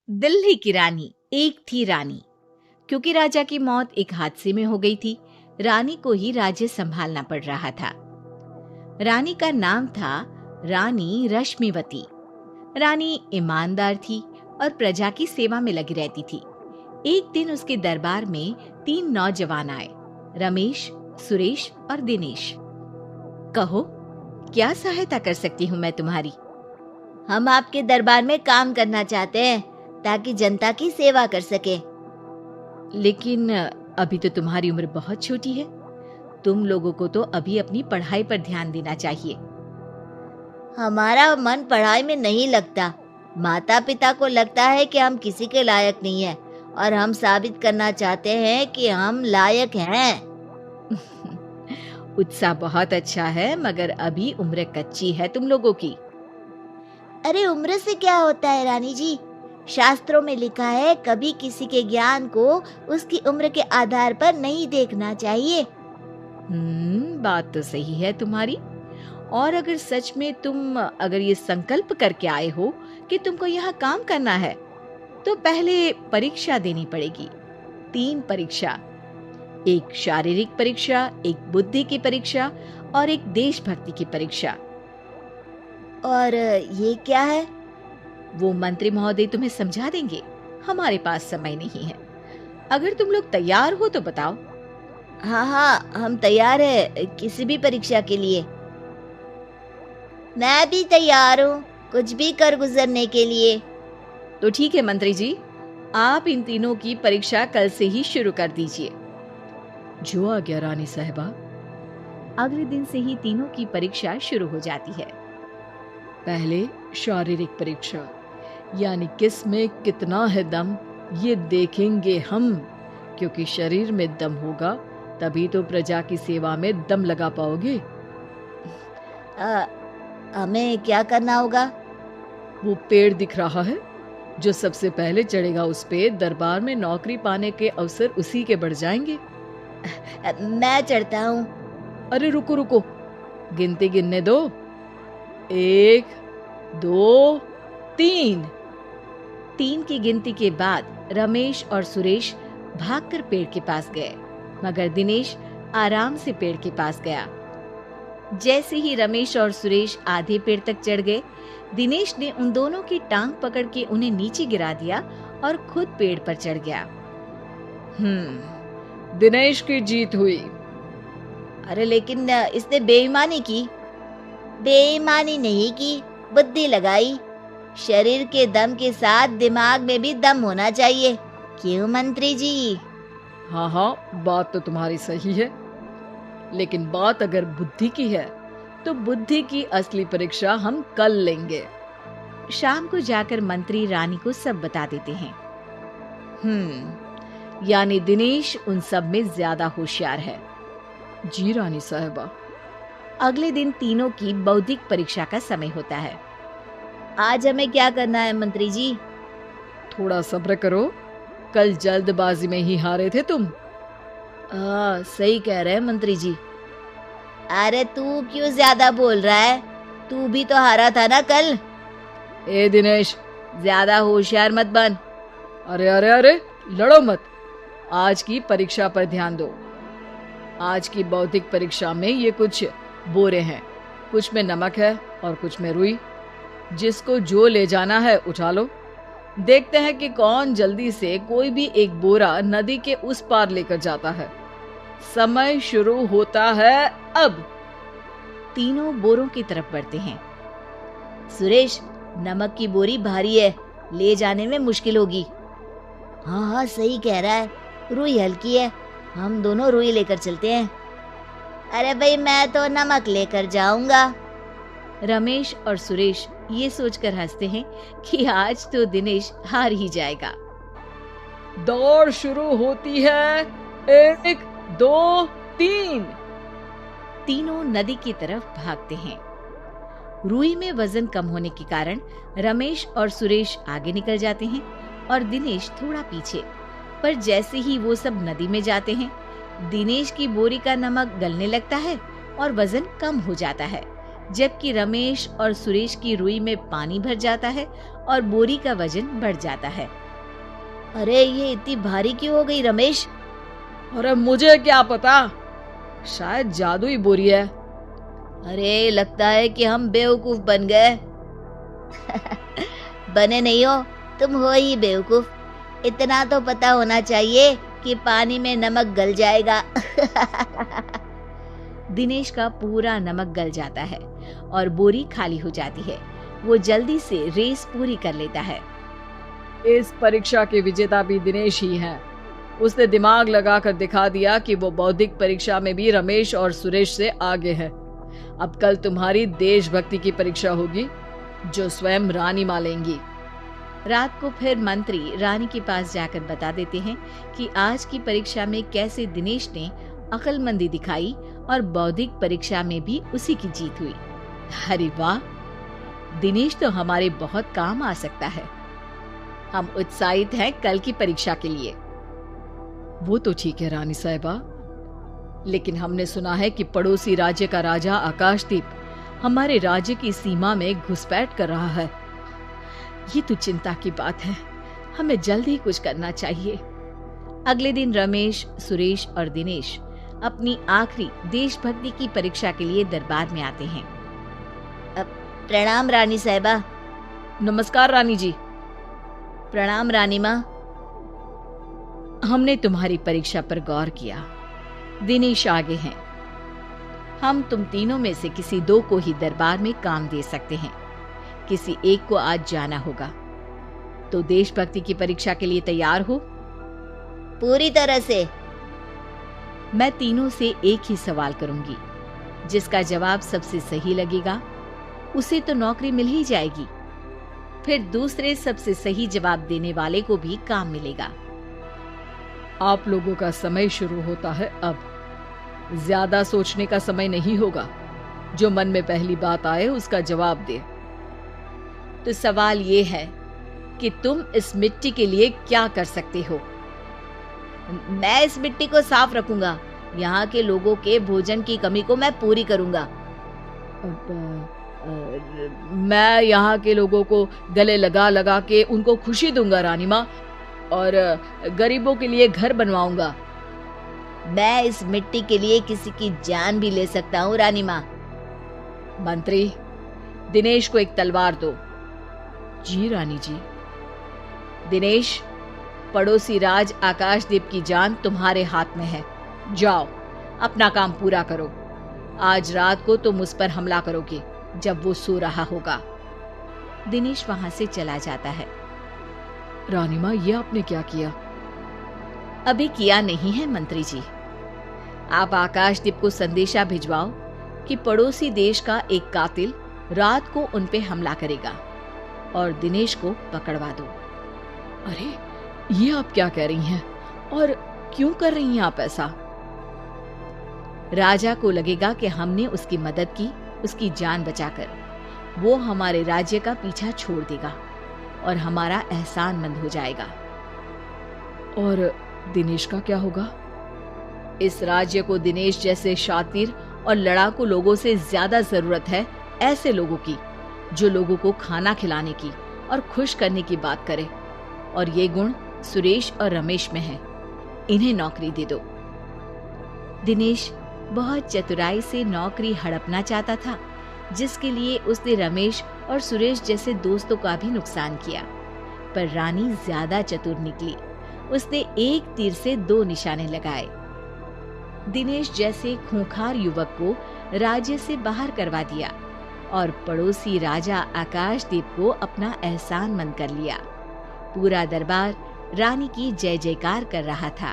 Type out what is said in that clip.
दिल्ली की रानी। एक थी रानी। क्योंकि राजा की मौत एक हादसे में हो गई थी, रानी को ही राज्य संभालना पड़ रहा था। रानी का नाम था रानी रश्मिवती। रानी ईमानदार थी और प्रजा की सेवा में लगी रहती थी। एक दिन उसके दरबार में 3 नौजवान आए, रमेश, सुरेश और दिनेश। कहो, क्या सहायता कर सकती हूँ मैं तुम्हारी? हम आपके दरबार में काम करना चाहते हैं ताकि जनता की सेवा कर सके। लेकिन अभी तो तुम्हारी उम्र बहुत छोटी है। तुम लोगों को तो अभी अपनी पढ़ाई पर ध्यान देना चाहिए। हमारा मन पढ़ाई में नहीं लगता। माता पिता को लगता है कि हम किसी के लायक नहीं हैं और हम साबित करना चाहते हैं कि हम लायक हैं। उत्साह बहुत अच्छा है, मगर अभी उम्र कच्ची है तुम लोगों की। अरे उम्र से क्या होता है रानी जी? शास्त्रों में लिखा है कभी किसी के ज्ञान को उसकी उम्र के आधार पर नहीं देखना चाहिए। बात तो सही है तुम्हारी। और अगर सच में तुम अगर ये संकल्प करके आए हो कि तुमको यहाँ काम करना है, तो पहले परीक्षा देनी पड़ेगी। 3 परीक्षा, एक शारीरिक परीक्षा, एक बुद्धि की परीक्षा और एक देशभक्ति की परीक्षा। और ये क्या है? वो मंत्री महोदय तुम्हें समझा देंगे। हमारे पास समय नहीं है। अगर तुम लोग तैयार हो तो बताओ। हाँ, हम तैयार है किसी भी परीक्षा के लिए। मैं भी तैयार हूँ कुछ भी कर गुजरने के लिए। तो ठीक है मंत्री जी, आप इन तीनों की परीक्षा कल से ही शुरू कर दीजिए। जो आ गया रानी साहिबा। अगले दिन से ही तीनों की परीक्षा शुरू हो जाती है। पहले शारीरिक परीक्षा, यानी किस में कितना है दम, ये देखेंगे हम। क्योंकि शरीर में दम होगा तभी तो प्रजा की सेवा में दम लगा पाओगे। हमें क्या करना होगा? वो पेड़ दिख रहा है, जो सबसे पहले चढ़ेगा उस पे दरबार में नौकरी पाने के अवसर उसी के बढ़ जाएंगे। मैं चढ़ता हूँ। अरे रुको रुको, गिनती गिनने दो। 1, 2, 3। 3 की गिनती के बाद रमेश और सुरेश भागकर पेड़ के पास गए, मगर दिनेश आराम से पेड़ के पास गया। जैसे ही रमेश और सुरेश आधे पेड़ तक चढ़ गए, दिनेश ने उन दोनों की टांग पकड़ के उन्हें नीचे गिरा दिया और खुद पेड़ पर चढ़ गया। दिनेश की जीत हुई। अरे लेकिन इसने बेईमानी की। बेईमानी नहीं की, बुद्धि लगाई। शरीर के दम के साथ दिमाग में भी दम होना चाहिए। क्यों मंत्री जी? हाँ, बात तो तुम्हारी सही है। लेकिन बात अगर बुद्धि की है तो बुद्धि की असली परीक्षा हम कल लेंगे। शाम को जाकर मंत्री रानी को सब बता देते हैं। यानी दिनेश उन सब में ज्यादा होशियार है। जी रानी साहिबा। अगले दिन तीनों की बौद्धिक परीक्षा का समय होता है। आज हमें क्या करना है मंत्री जी? थोड़ा सब्र करो, कल जल्दबाजी में ही हारे थे तुम। सही कह रहे हैं मंत्री जी। अरे तू क्यों ज्यादा बोल रहा है? तू भी तो हारा था ना कल। ए दिनेश, ज्यादा होशियार मत बन। अरे लड़ो मत। आज की परीक्षा पर ध्यान दो। आज की बौद्धिक परीक्षा में ये कुछ बोरे हैं, कुछ में नमक है और कुछ में रुई। जिसको जो ले जाना है उठा लो। देखते हैं कि कौन जल्दी से कोई भी एक बोरा नदी के उस पार लेकर जाता है। समय शुरू होता है अब। तीनों बोरों की तरफ बढ़ते हैं। सुरेश, नमक की बोरी भारी है, ले जाने में मुश्किल होगी। हाँ, सही कह रहा है। रुई हल्की है, हम दोनों रुई लेकर चलते हैं। अरे भाई, मैं तो नमक लेकर जाऊंगा। रमेश और सुरेश ये सोचकर हंसते हैं कि आज तो दिनेश हार ही जाएगा। दौड़ शुरू होती है। 1, 2, 3। तीनों नदी की तरफ भागते हैं। रुई में वजन कम होने के कारण रमेश और सुरेश आगे निकल जाते हैं और दिनेश थोड़ा पीछे। पर जैसे ही वो सब नदी में जाते हैं, दिनेश की बोरी का नमक गलने लगता है और वजन कम हो जाता है, जबकि रमेश और सुरेश की रुई में पानी भर जाता है और बोरी का वजन बढ़ जाता है। अरे ये इतनी भारी क्यों हो गई रमेश? अरे मुझे क्या पता, शायद जादुई बोरी है। अरे लगता है कि हम बेवकूफ बन गए। बने नहीं हो, तुम हो ही बेवकूफ। इतना तो पता होना चाहिए कि पानी में नमक गल जाएगा। दिनेश का पूरा नमक गल जाता है और बोरी खाली हो जाती है। वो जल्दी से रेस पूरी कर लेता है। इस परीक्षा के विजेता भी दिनेश ही हैं। उसने दिमाग लगाकर दिखा दिया कि वो बौद्धिक परीक्षा में भी रमेश और सुरेश से आगे है। अब कल तुम्हारी देशभक्ति की परीक्षा होगी, जो स्वयं रानी माँ लेंगी। रात को फिर मंत्री रानी के पास जाकर बता देते हैं कि आज की परीक्षा में कैसे दिनेश ने अक्लमंदी दिखाई और बौद्धिक परीक्षा में भी उसी की जीत हुई। अरे वाह, दिनेश तो हमारे बहुत काम आ सकता है। हम उत्साहित हैं कल की परीक्षा के लिए। वो तो ठीक है रानी साहिबा, लेकिन हमने सुना है कि पड़ोसी राज्य का राजा आकाशदीप हमारे राज्य की सीमा में घुसपैठ कर रहा है। ये तो चिंता की बात है, हमें जल्द ही कुछ करना चाहिए। अगले दिन रमेश, सुरेश और दिनेश अपनी आखिरी देशभक्ति की परीक्षा के लिए दरबार में आते हैं। प्रणाम रानी साहिबा। नमस्कार रानी जी। प्रणाम रानी माँ। हमने तुम्हारी परीक्षा पर गौर किया। दिनेश आगे हैं। हम तुम तीनों में से किसी दो को ही दरबार में काम दे सकते हैं। किसी एक को आज जाना होगा। तो देशभक्ति की परीक्षा के लिए तैयार हो? पूरी तरह से। मैं तीनों से एक ही सवाल करूंगी। जिसका जवाब सबसे सही लगेगा उसे तो नौकरी मिल ही जाएगी। फिर दूसरे सबसे सही जवाब देने वाले को भी काम मिलेगा। आप लोगों का समय शुरू होता है अब। ज्यादा सोचने का समय नहीं होगा। जो मन में पहली बात आए उसका जवाब दे। तो सवाल ये है कि तुम इस मिट्टी के लिए क्या कर सकते हो? मैं इस मिट्टी को साफ रखूंगा। यहाँ के लोगों के भोजन की कमी को मैं पूरी करूंगा। मैं यहाँ के लोगों को गले लगा लगा के उनको खुशी दूंगा रानी माँ, और गरीबों के लिए घर बनवाऊंगा। मैं इस मिट्टी के लिए किसी की जान भी ले सकता हूँ रानी माँ। मंत्री, दिनेश को एक तलवार दो। जी रानी जी। दिनेश, पड़ोसी राज आकाशदीप की जान तुम्हारे हाथ में है। जाओ, अपना काम पूरा करो। आज रात को तुम उस पर हमला करोगे जब वो सो रहा होगा। दिनेश वहां से चला जाता है। रानी माँ, ये आपने क्या किया? अभी किया नहीं है मंत्री जी। आप आकाशदीप को संदेशा भिजवाओ कि पड़ोसी देश का एक कातिल रात को उन पे हमला करेगा और दिनेश को पकड़वा दो। अरे ये आप क्या कह रही हैं? और क्यों कर रही हैं आप ऐसा? राजा को लगेगा कि हमने उसकी मदद की, उसकी जान बचाकर। वो हमारे राज्य का पीछा छोड़ देगा और हमारा एहसानमंद हो जाएगा। और दिनेश का क्या होगा? इस राज्य को दिनेश जैसे शातिर और लड़ाकू लोगों से ज्यादा जरूरत है, ऐसे लोगों की जो लोगों को खाना खिलाने की और खुश करने की बात करे। और ये गुण सुरेश और रमेश में है। इन्हें नौकरी दे दो। दिनेश बहुत चतुराई से नौकरी हड़पना चाहता था, जिसके लिए उसने रमेश और सुरेश जैसे दोस्तों का भी नुकसान किया। पर रानी ज्यादा चतुर निकली। उसने एक तीर से दो निशाने लगाए। दिनेश जैसे खूंखार युवक को राज्य से बाहर करवा दिया और पड़ोसी राजा आकाशदीप को अपना एहसानमंद कर लिया। पूरा दरबार रानी की जय जयकार कर रहा था।